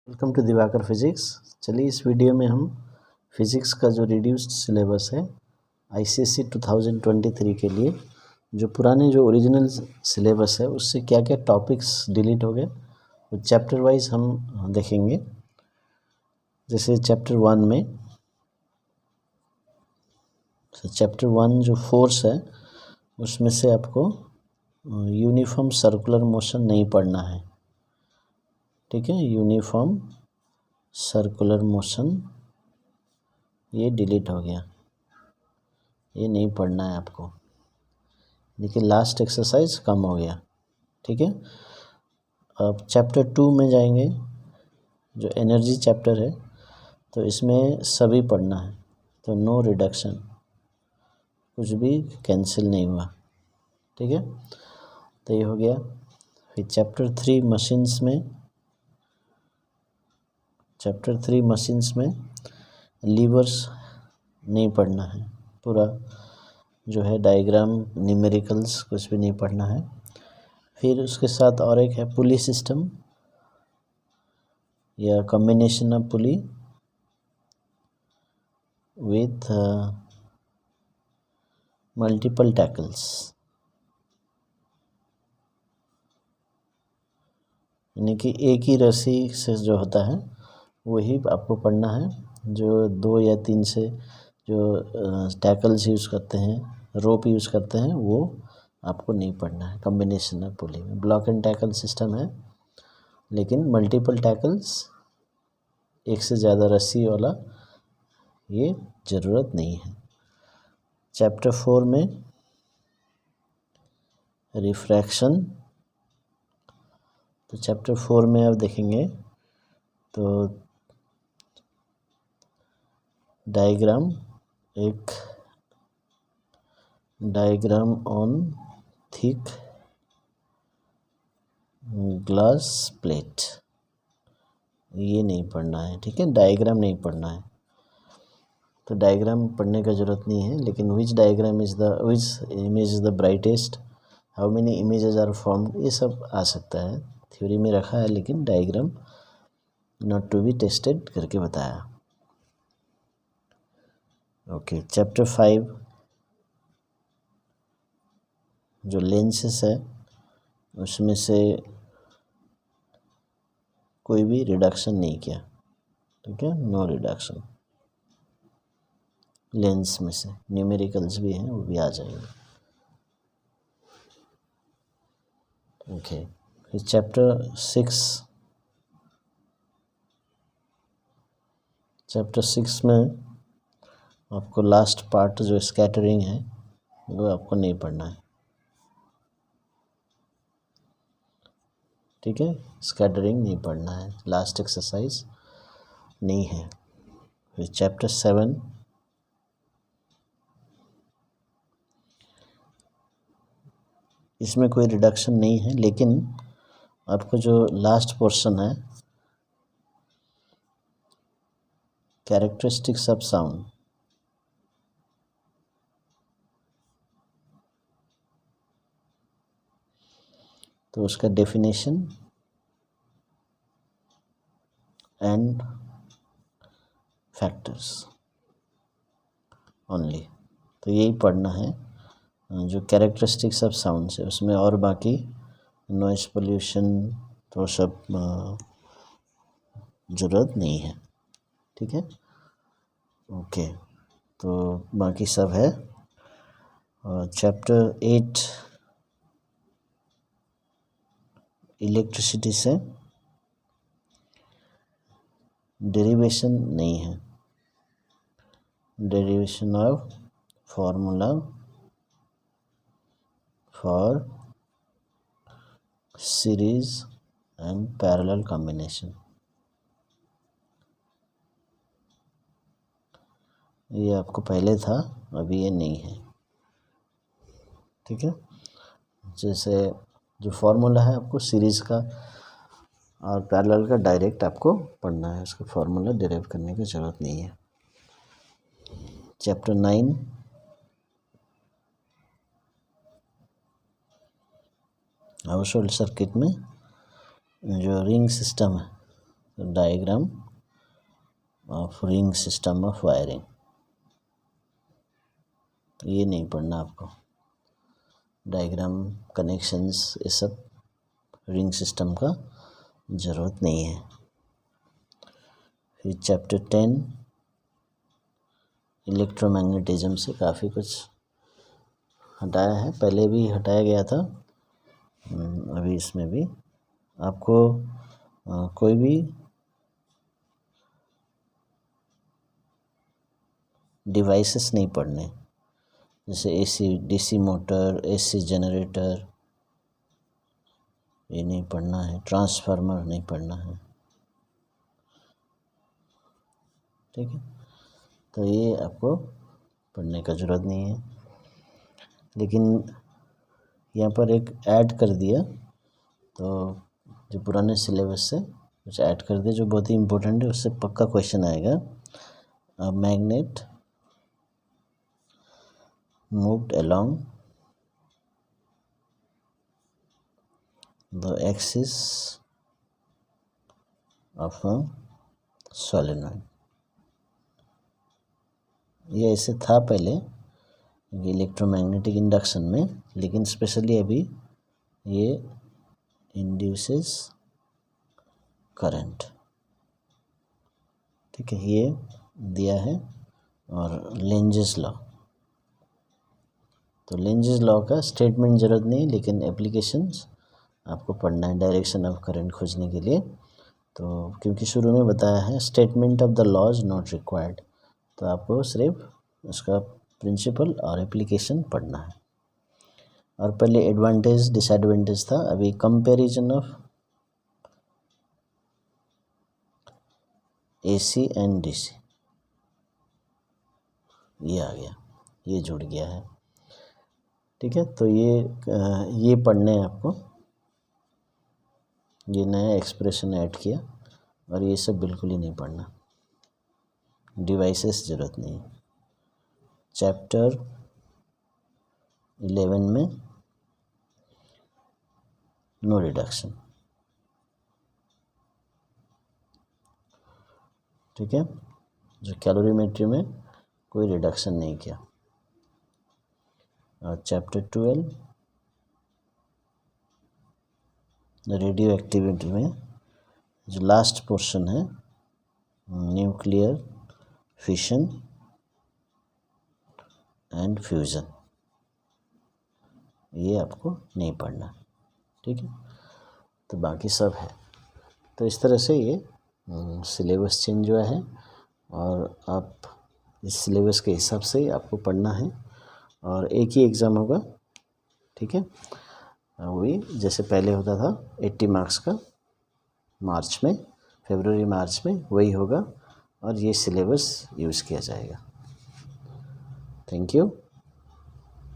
Welcome to Diwakar physics. चलिए इस video में हम फिज़िक्स का जो रिड्यूस्ड सिलेबस है आईसीएसई 2023 के लिए जो पुराने जो ओरिजिनल सिलेबस है उससे क्या क्या टॉपिक्स डिलीट हो गए वो चैप्टर वाइज हम देखेंगे। जैसे चैप्टर 1 में चैप्टर 1 जो फोर्स है उसमें से आपको यूनिफॉर्म सर्कुलर मोशन नहीं पढ़ना है, ठीक है। यूनिफॉर्म सर्कुलर मोशन ये डिलीट हो गया, ये नहीं पढ़ना है आपको। देखिए लास्ट एक्सरसाइज कम हो गया, ठीक है। अब चैप्टर 2 में जाएंगे जो एनर्जी चैप्टर है, तो इसमें सभी पढ़ना है, तो नो रिडक्शन, कुछ भी कैंसिल नहीं हुआ, ठीक है। तो ये हो गया। फिर चैप्टर 3 मशीन्स में लीवर्स नहीं पढ़ना है, पूरा जो है डायग्राम न्यूमेरिकल्स कुछ भी नहीं पढ़ना है। फिर उसके साथ और एक है पुली सिस्टम या combination of pulley with multiple tackles, यानी कि एक ही रस्सी से जो होता है वही आपको पढ़ना है। जो 2 या 3 से जो टैकल्स यूज़ करते हैं, रोप यूज़ करते हैं, वो आपको नहीं पढ़ना है। कॉम्बिनेशन ऑफ पुली में ब्लॉक एंड टैकल सिस्टम है, लेकिन मल्टीपल टैकल्स, एक से ज़्यादा रस्सी वाला, ये ज़रूरत नहीं है। चैप्टर 4 में रिफ्रैक्शन, तो चैप्टर 4 में आप देखेंगे तो डायग्राम, एक diagram on thick glass plate, ये नहीं पढ़ना है, ठीक है। डायग्राम नहीं पढ़ना है, तो डायग्राम पढ़ने का ज़रूरत नहीं है। लेकिन which image is the brightest, how many images are formed, ये सब आ सकता है, थ्योरी में रखा है, लेकिन diagram not to be tested करके बताया। ओके, चैप्टर 5 जो लेंसेस है उसमें से कोई भी रिडक्शन नहीं किया, ठीक है, नो रिडक्शन। लेंस में से न्यूमेरिकल्स भी हैं, वो भी आ जाएंगे। ओके, फिर चैप्टर 6 में आपको लास्ट पार्ट जो स्कैटरिंग है वो आपको नहीं पढ़ना है, ठीक है। स्कैटरिंग नहीं पढ़ना है, लास्ट एक्सरसाइज नहीं है। फिर चैप्टर 7 इसमें कोई रिडक्शन नहीं है, लेकिन आपको जो लास्ट पोर्शन है कैरेक्टरिस्टिक्स ऑफ साउंड, तो उसका डेफिनेशन एंड फैक्टर्स ओनली, तो यही पढ़ना है जो कैरेक्टरिस्टिक्स ऑफ साउंड से। उसमें और बाकी नॉइस पोल्यूशन तो सब ज़रूरत नहीं है, ठीक है। ओके, तो बाकी सब है। चैप्टर 8 इलेक्ट्रिसिटी से डेरिवेशन नहीं है, derivation of formula for series and parallel combination, ये आपको पहले था, अभी ये नहीं है, ठीक है। जैसे जो फॉर्मूला है आपको सीरीज़ का और पैरेलल का डायरेक्ट आपको पढ़ना है, उसका फॉर्मूला डिराइव करने की ज़रूरत नहीं है। चैप्टर 9 हाउस होल्ड सर्किट में जो रिंग सिस्टम है diagram of ring system of wiring, ये नहीं पढ़ना आपको। डायग्राम, कनेक्शंस, ये सब रिंग सिस्टम का ज़रूरत नहीं है। फिर चैप्टर 10 इलेक्ट्रोमैग्नेटिज्म से काफ़ी कुछ हटाया है, पहले भी हटाया गया था, अभी इसमें भी आपको कोई भी डिवाइसेस नहीं पढ़ने, जैसे AC, DC motor, AC generator, ये नहीं पढ़ना है, ट्रांसफार्मर नहीं पढ़ना है, ठीक है। तो ये आपको पढ़ने का ज़रूरत नहीं है। लेकिन यहाँ पर एक ऐड कर दिया, तो जो पुराने सिलेबस से कुछ ऐड कर दिया जो बहुत ही इम्पोर्टेंट है, उससे पक्का क्वेश्चन आएगा। A magnet moved along the axis of a solenoid। ये ऐसे था पहले इलेक्ट्रोमैग्नेटिक इंडक्शन में, लेकिन स्पेशली अभी ये इंड्यूसेस करंट, ठीक है, ये दिया है। और लेंजेस लॉ, तो लेंजेस लॉ का स्टेटमेंट ज़रूरत नहीं, लेकिन एप्लीकेशंस आपको पढ़ना है डायरेक्शन ऑफ करंट खोजने के लिए। तो क्योंकि शुरू में बताया है statement of the laws not required, तो आपको सिर्फ उसका प्रिंसिपल और एप्लीकेशन पढ़ना है। और पहले एडवांटेज डिसएडवांटेज था, अभी comparison of AC and DC ये आ गया, ये जुड़ गया है, ठीक है। तो ये पढ़ने हैं आपको, ये नया एक्सप्रेशन ऐड किया, और ये सब बिल्कुल ही नहीं पढ़ना, डिवाइसेस ज़रूरत नहीं। चैप्टर 11 में नो रिडक्शन, ठीक है, जो कैलोरीमेट्री में कोई रिडक्शन नहीं किया। और चैप्टर 12 रेडियो एक्टिविटी में जो लास्ट पोर्शन है न्यूक्लियर फिशन एंड फ्यूज़न, ये आपको नहीं पढ़ना, ठीक है। तो बाकी सब है। तो इस तरह से ये सिलेबस चेंज हुआ है, और आप इस सिलेबस के हिसाब से ही आपको पढ़ना है, और एक ही एग्ज़ाम होगा, ठीक है। वही जैसे पहले होता था 80 मार्क्स का, मार्च में, फरवरी मार्च में वही होगा, और ये सिलेबस यूज़ किया जाएगा। Thank you.